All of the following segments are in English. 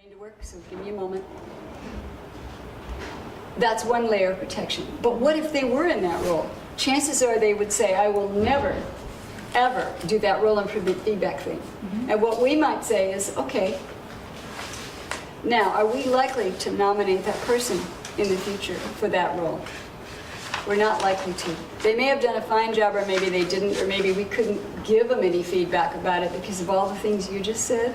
To work, so give me a moment. That's one layer of protection. But what if they were in that role? Chances are they would say, I will never, ever do that role improvement feedback thing. And what we might say is, okay, now, are we likely to nominate that person in the future for that role? We're not likely to. They may have done a fine job, or maybe they didn't, or maybe we couldn't give them any feedback about it because of all the things you just said.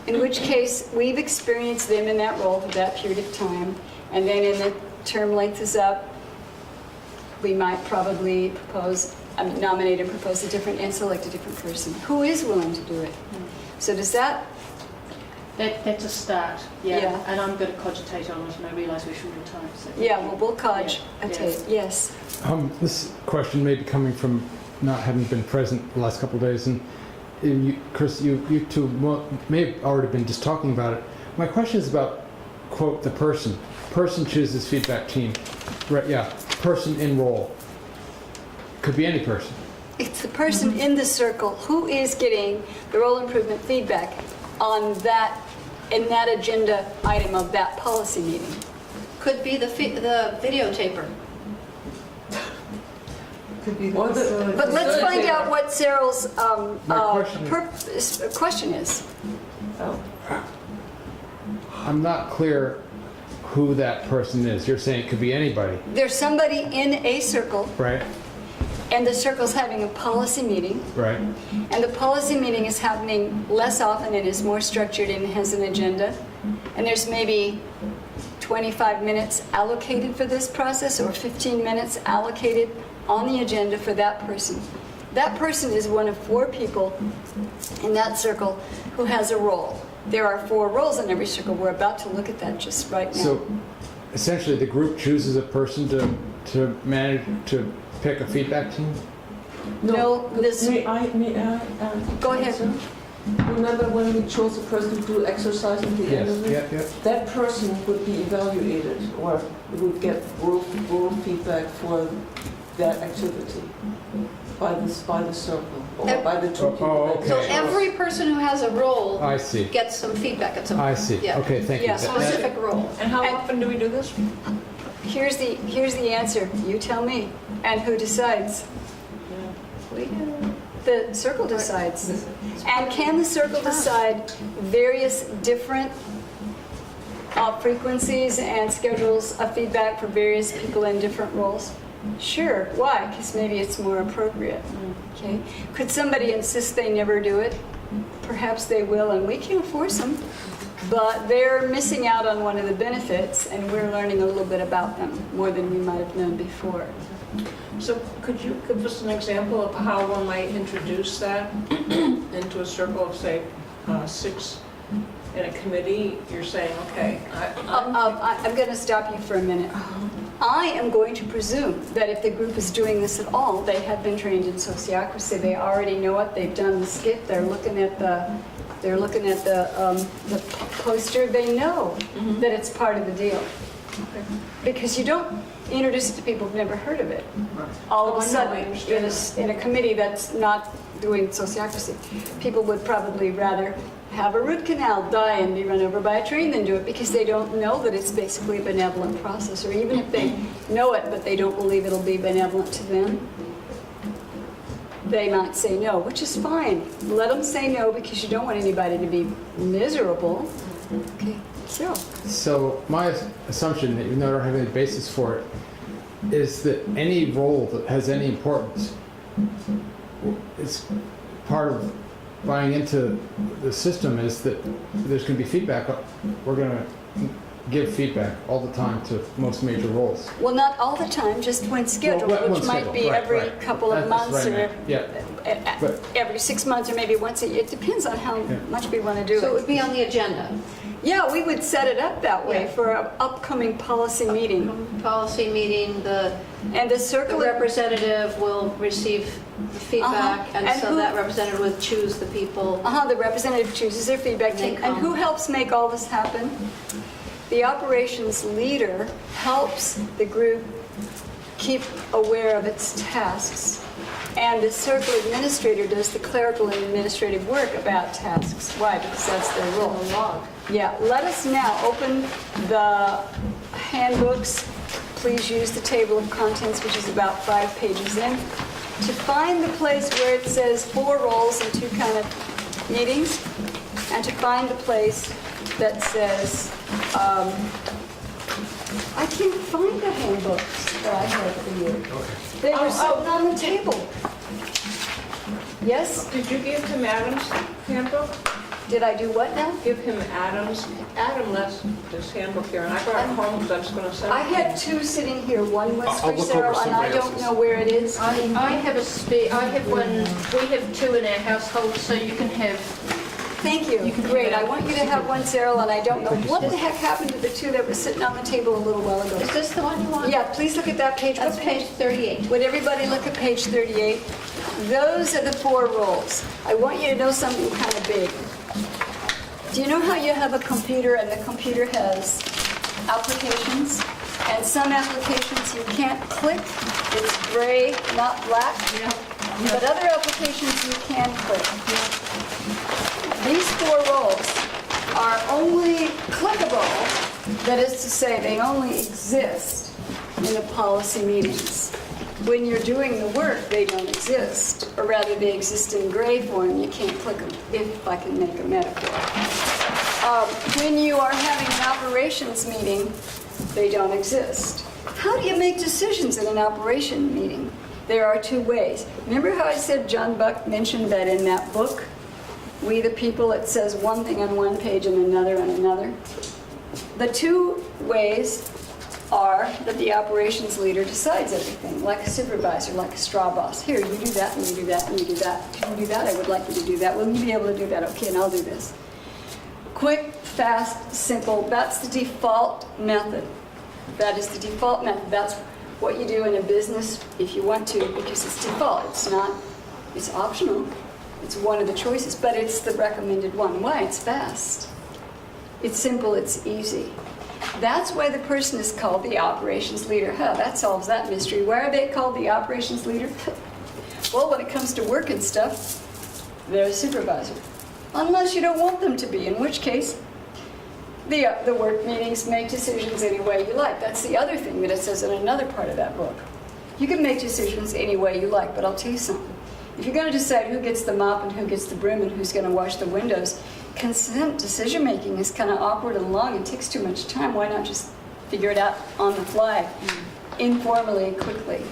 In which case, we've experienced them in that role for that period of time, and then in the term length is up, we might probably nominate and propose a different and select a different person who is willing to do it. So does that? That's a start, yeah. Yeah. And I'm going to cogitate on it, and I realise we're short of time. So Yeah, well, we'll cogitate, yes. This question may be coming from not having been present the last couple of days, and Chris, you two may have already been just talking about it. My question is about, quote, the person. Person chooses feedback team. Right, yeah, person in role. Could be any person. It's the person in the circle who is getting the role improvement feedback on that, in that agenda item of that policy meeting. Could be the videotaper. Could be But let's find out what Cyril's My question is. I'm not clear who that person is. You're saying it could be anybody, There's somebody in a circle, right? and the circle's having a policy meeting, Right. and the policy meeting is happening less often and is more structured and has an agenda, and there's maybe 25 minutes allocated for this process, or 15 minutes allocated on the agenda for that person. That person is one of 4 people in that circle who has a role. There are 4 roles in every circle. We're about to look at that just right now. So essentially the group chooses a person to manage, to pick a feedback team? No, this... May I Go ahead. answer? Remember when we chose a person to do exercise at the end of it? Yeah. That person would be evaluated, or would get role feedback for that activity by the circle, or by the 2 people. okay. So every person who has a role I see. gets some feedback at some I point. see. Yeah. Okay, thank you. Yeah, Specific role. And how And- often do we do this? Here's the answer. You tell me. And who decides? We do. The circle decides. And can the circle decide various different frequencies and schedules of feedback for various people in different roles? Sure. Why? Because maybe it's more appropriate. Okay. Could somebody insist they never do it? Perhaps they will, and we can't force them. But they're missing out on one of the benefits, and we're learning a little bit about them, more than we might have known before. So could you give us an example of how one might introduce that into a circle of, say, 6 in a committee? You're saying, okay, I'm going to stop you for a minute. I am going to presume that if the group is doing this at all, they have been trained in sociocracy. They already know it. They've done the skit. They're looking at the poster. They know that it's part of the deal. Because you don't introduce it to people who've never heard of it. All of a sudden, in a committee that's not doing sociocracy, people would probably rather have a root canal, die, and be run over by a train than do it, because they don't know that it's basically a benevolent process. Or even if they know it, but they don't believe it'll be benevolent to them, they might say no, which is fine. Let them say no, because you don't want anybody to be miserable. Okay, So my assumption, even though I don't have any basis for it, is that any role that has any importance is part of buying into the system, is that there's going to be feedback. We're going to give feedback all the time to most major roles. Well, not all the time, just when scheduled, Well, which when might scheduled, be right, every right. couple of That's months, right, or yeah. But- every 6 months, or maybe once a year. It depends on how much we want to do So it it. would be on the agenda. Yeah, we would set it up that way Yeah. for an upcoming policy meeting. Policy meeting, the And the circle... representative will receive the feedback, and And so who- that representative would choose the people. The representative chooses their feedback They team. And come. who helps make all this happen? The operations leader helps the group keep aware of its tasks. And the circle administrator does the clerical and administrative work about tasks. Why? Because that's their role. Log. Yeah, let us now open the handbooks. Please use the table of contents, which is about 5 pages in, to find the place where it says 4 roles and 2 kind of meetings, and to find the place that says, I can't find the handbooks that I had for you. They were sitting on the table. Yes? Did you give him Adam's handbook? Did I do what now? Give him Adam left his handbook here, and I brought it home because I was going to send it. I had 2 sitting here. One was I'll for look over Sarah, and I somebody don't else's. know where it is. I have I have one, we have 2 in our household, so you can have, Thank you. Great. I want you to have one, Cyril, and I don't know what the heck happened to the 2 that were sitting on the table a little while ago. is this the one you want? Yeah, please look at that page. That's What page 38. Would everybody look at page 38? Those are the 4 roles. I want you to know something kind of big. Do you know how you have a computer and the computer has applications? And some applications you can't click. It's gray, not black. But other applications you can click. These 4 roles are only clickable, that is to say, they only exist in the policy meetings. When you're doing the work, they don't exist, or rather they exist in gray form, you can't click them, if I can make a metaphor. When you are having an operations meeting, they don't exist. How do you make decisions in an operation meeting? There are 2 ways. Remember how I said John Buck mentioned that in that book, We the People, it says one thing on one page and another on another? The 2 ways are that the operations leader decides everything, like a supervisor, like a straw boss. Here, you do that, and you do that, and you do that. If you do that, I would like you to do that. Will you be able to do that? Okay, and I'll do this. Quick, fast, simple, that's the default method. That is the default method. That's what you do in a business if you want to, because it's default. It's not, it's optional. It's one of the choices, but it's the recommended one. Why? It's fast. It's simple, it's easy. That's why the person is called the operations leader. Huh, that solves that mystery. Why are they called the operations leader? Well, when it comes to work and stuff, they're a supervisor. Unless you don't want them to be, in which case, the work meetings make decisions any way you like. That's the other thing that it says in another part of that book. You can make decisions any way you like, but I'll tell you something. If you're going to decide who gets the mop and who gets the broom and who's going to wash the windows, consent decision-making is kind of awkward and long and takes too much time. Why not just figure it out on the fly, informally, quickly?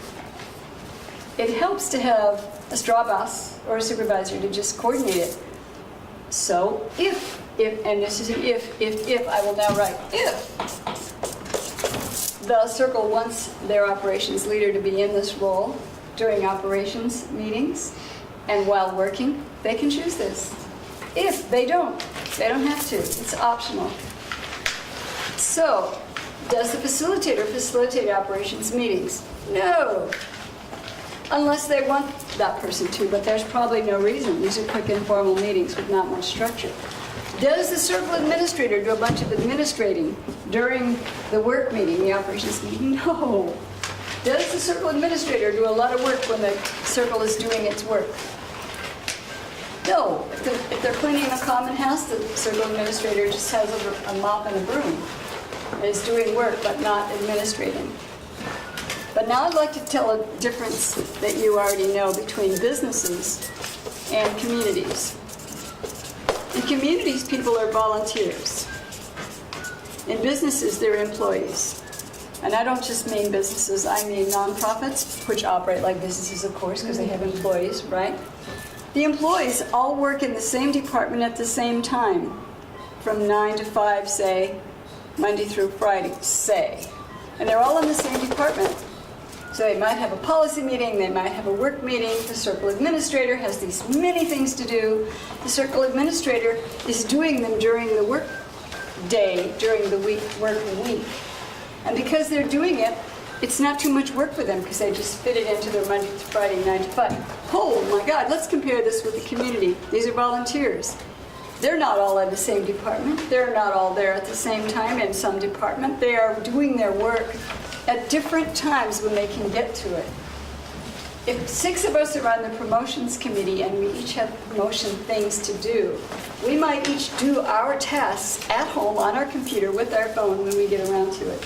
It helps to have a straw boss or a supervisor to just coordinate it. So if, and this is an if, I will now write if the circle wants their operations leader to be in this role during operations meetings and while working, they can choose this. If they don't have to. It's optional. So, does the facilitator facilitate operations meetings? No. Unless they want that person to, but there's probably no reason. These are quick, informal meetings with not much structure. Does the circle administrator do a bunch of administrating during the work meeting, the operations meeting? No. Does the circle administrator do a lot of work when the circle is doing its work? No. If they're cleaning a common house, the circle administrator just has a mop and a broom and is doing work but not administrating. But now I'd like to tell a difference that you already know between businesses and communities. In communities, people are volunteers. In businesses, they're employees. And I don't just mean businesses, I mean nonprofits, which operate like businesses, of course, because they have employees, right? The employees all work in the same department at the same time, from 9 to 5, say, Monday through Friday, say. And they're all in the same department. So they might have a policy meeting, they might have a work meeting. The circle administrator has these many things to do. The circle administrator is doing them during the work day, during the working week. And because they're doing it, it's not too much work for them because they just fit it into their Monday to Friday, 9 to 5. Oh my God, let's compare this with the community. These are volunteers. They're not all in the same department. They're not all there at the same time in some department. They are doing their work at different times when they can get to it. if 6 of us are on the promotions committee and we each have promotion things to do, we might each do our tasks at home on our computer with our phone when we get around to it.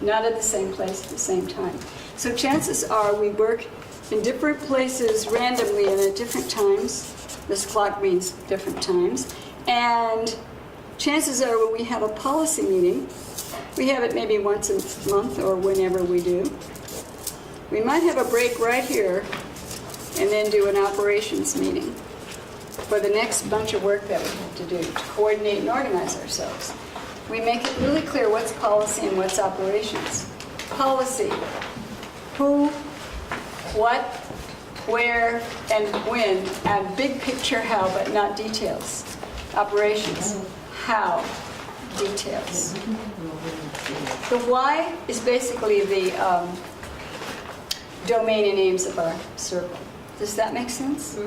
Not at the same place at the same time. So chances are we work in different places randomly and at different times. This clock means different times. And chances are when we have a policy meeting, we have it maybe once a month or whenever we do. We might have a break right here and then do an operations meeting for the next bunch of work that we have to do to coordinate and organize ourselves. We make it really clear what's policy and what's operations. Policy, who, what, where, and when, and big picture how, but not details. Operations, how, details. The why is basically the domain and aims of our circle. Does that make sense?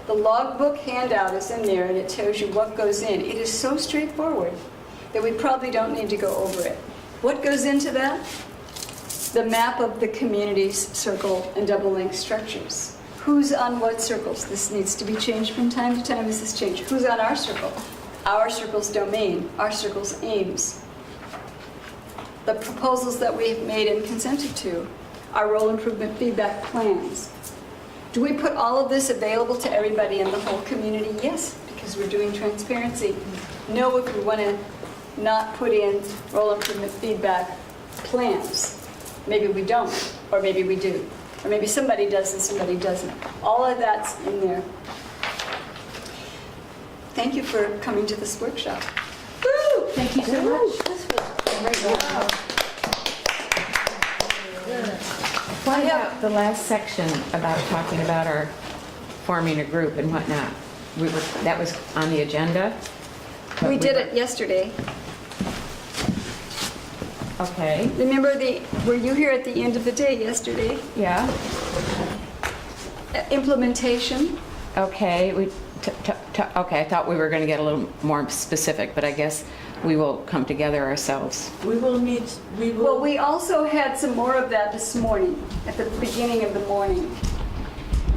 The logbook handout is in there and it tells you what goes in. It is so straightforward that we probably don't need to go over it. What goes into that? The map of the community's circle and double link structures. Who's on what circles? This needs to be changed from time to time as this changes. Who's on our circle? Our circle's domain, our circle's aims. The proposals that we've made and consented to, our role improvement feedback plans. Do we put all of this available to everybody in the whole community? Yes, because we're doing transparency. No, if we want to not put in role improvement feedback plans. Maybe we don't, or maybe we do. Or maybe somebody does and somebody doesn't. All of that's in there. Thank you for coming to this workshop. Woo! Thank you so much. This was great. What about the last section about talking about our forming a group and whatnot? That was on the agenda? but We did it yesterday. Okay, Remember were you here at the end of the day yesterday? yeah, Implementation. okay. Okay, I thought we were going to get a little more specific, but I guess we will come together ourselves. We will meet, Well, we also had some more of that this morning, at the beginning of the morning.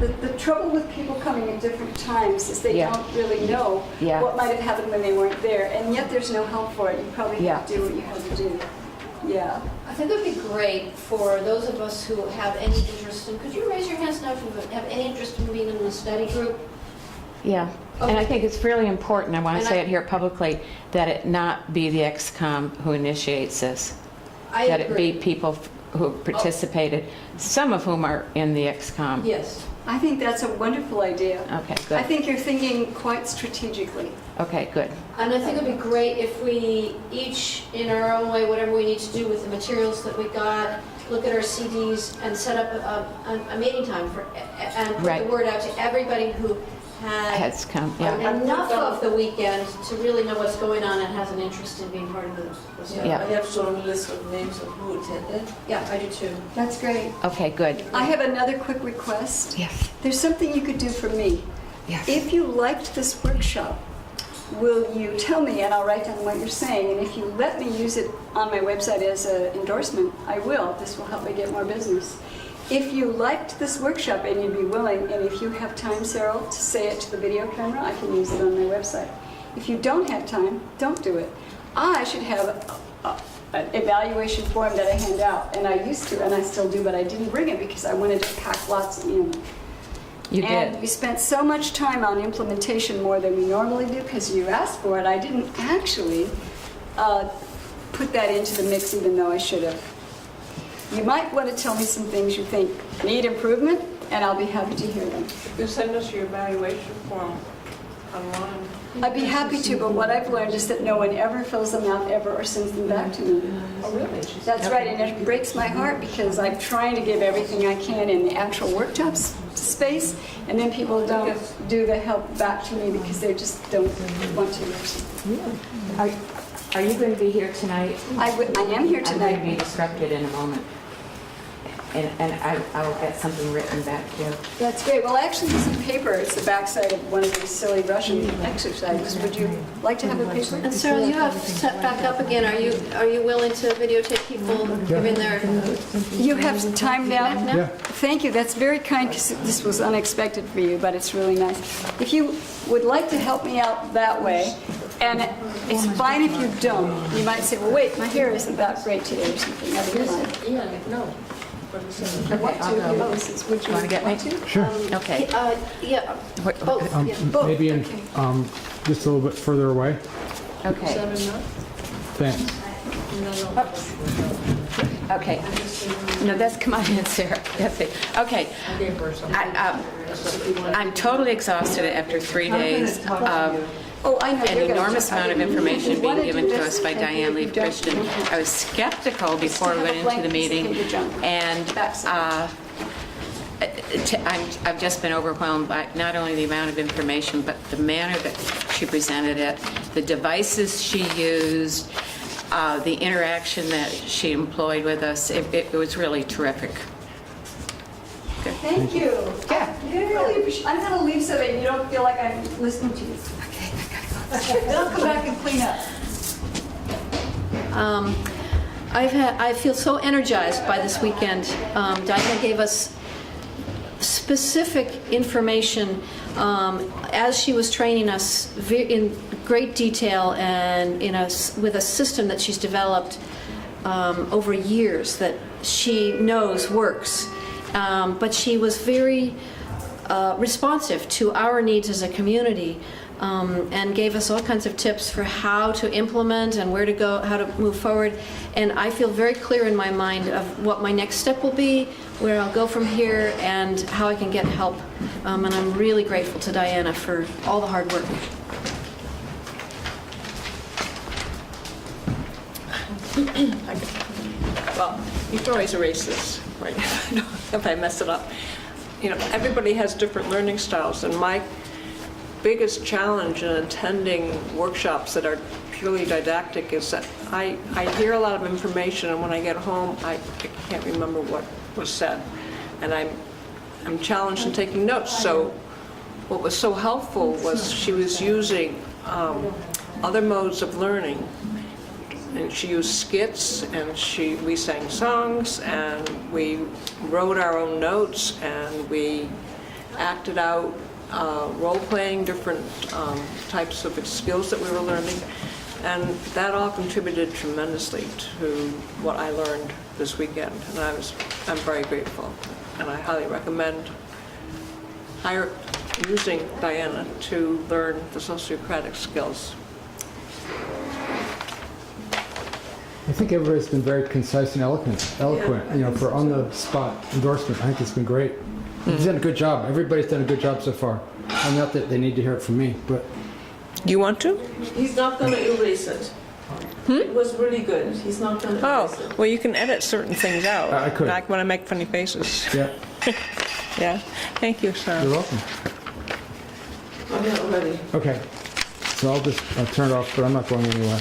The trouble with people coming at different times is they Yeah. don't really know Yeah. what might have happened when they weren't there, and yet there's no help for it. You probably have Yeah. to do what you have to do. Yeah. I think it would be great for those of us who have any interest in, could you raise your hands now if you have any interest in being in the study group? Yeah, and I think it's really important, I want And to say I- it here publicly, that it not be the ex-com who initiates this. I That it be agree. people who participated, some of whom are in the ex-com. Yes. I think that's a wonderful idea. Okay, I good. think you're thinking quite strategically. Okay, good. And I think it'd be great if we each, in our own way, whatever we need to do with the materials that we got, look at our CDs and set up a meeting time for, and put Right. the word out to everybody who had Has come, yeah. enough of the weekend to really know what's going on and has an interest in being part of the study. Yeah. I have shown a list of names of who attended. Yeah, I do too. That's great. Okay, good. I have another quick request. Yes, There's something you could do for me. yes. If you liked this workshop, will you tell me, and I'll write down what you're saying, and if you let me use it on my website as an endorsement, I will. This will help me get more business. If you liked this workshop and you'd be willing, and if you have time, Cyril, to say it to the video camera, I can use it on my website. If you don't have time, don't do it. I should have an evaluation form that I hand out, and I used to, and I still do, but I didn't bring it because I wanted to pack lots in. You And did. we spent so much time on implementation, more than we normally do, because you asked for it. I didn't actually put that into the mix, even though I should have. You might want to tell me some things you think need improvement, andLl be happy to hear them. You send us your evaluation form online. I'd be happy to, but what I've learned is that no one ever fills them out ever or sends them back to me. Oh, really? That's right, and it breaks my heart because I'm trying to give everything I can in the actual workshop space, and then people don't do the help back to me because they just don't want to. Are you going to be here tonight? I am here I'm going to be tonight. disrupted in a moment. and I will get something written back too. That's great. Well, actually, there's some paper. It's the backside of one of these silly Russian exercises. Would you like to have a paper? And Sarah, you have set back up again. Are you willing to videotape people giving their? You have time now? Yeah. Thank you. That's very kind because this was unexpected for you, but it's really nice. If you would like to help me out that way, and it's fine if you don't. You might say, well, wait, my hair isn't that great today or something. That'd be fine. Yeah, no. I want I'll go. to. Oh, this is, would you Want to get me? want to? Sure. Okay. Yeah, What- both. Yeah. Both, Maybe in, okay. just a little bit further away. Okay. Is that enough? Thanks. Okay. No, that's, come on in, Sarah. That's it. Okay. I gave her some. I'm totally exhausted after 3 days of Oh, I know. an you're gonna enormous jump. amount of information You wanna being given do to this, us by and Diane if you Leaf don't, Christian. you can- I was skeptical before we went into the meeting, and I've just been overwhelmed by not only the amount of information, but the manner that she presented it, the devices she used, the interaction that she employed with us. It was really terrific. Thank you. Yeah. I really appreciate. I'm going to leave so that you don't feel like I'm listening to you. Okay, I gotta go. Then I'll come back and clean up. I feel so energized by this weekend. Diana gave us specific information as she was training us in great detail and with a system that she's developed over years that she knows works. But she was very responsive to our needs as a community and gave us all kinds of tips for how to implement and where to go, how to move forward. And I feel very clear in my mind of what my next step will be, where I'll go from here, and how I can get help. And I'm really grateful to Diana for all the hard work. Well, you can always erase this, right? If I mess it up. You know, everybody has different learning styles, and my biggest challenge in attending workshops that are purely didactic is that I hear a lot of information, and when I get home, I can't remember what was said. And I'm challenged in taking notes. So what was so helpful was she was using other modes of learning. And she used skits, and we sang songs, and we wrote our own notes, and we acted out role-playing different types of skills that we were learning. And that all contributed tremendously to what I learned this weekend. And I'm very grateful. And I highly recommend using Diana to learn the sociocratic skills. I think everybody's been very concise and eloquent, for on-the-spot endorsement. I think it's been great. You've done a good job. Everybody's done a good job so far. And not that they need to hear it from me, but... You want to? He's not going to erase it. It was really good. He's not going to erase it. Oh, well, you can edit certain things out. I could. Like when I make funny faces. Yeah, Yeah. Thank you, Sarah. you're welcome. I'm not ready. Okay, so I'll turn it off, but I'm not going anywhere.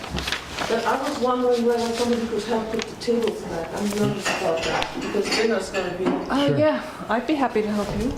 But I was wondering whether somebody could help put the tables back. I'm nervous about that because dinner's going to be... Oh, Sure. yeah. I'd be happy to help you.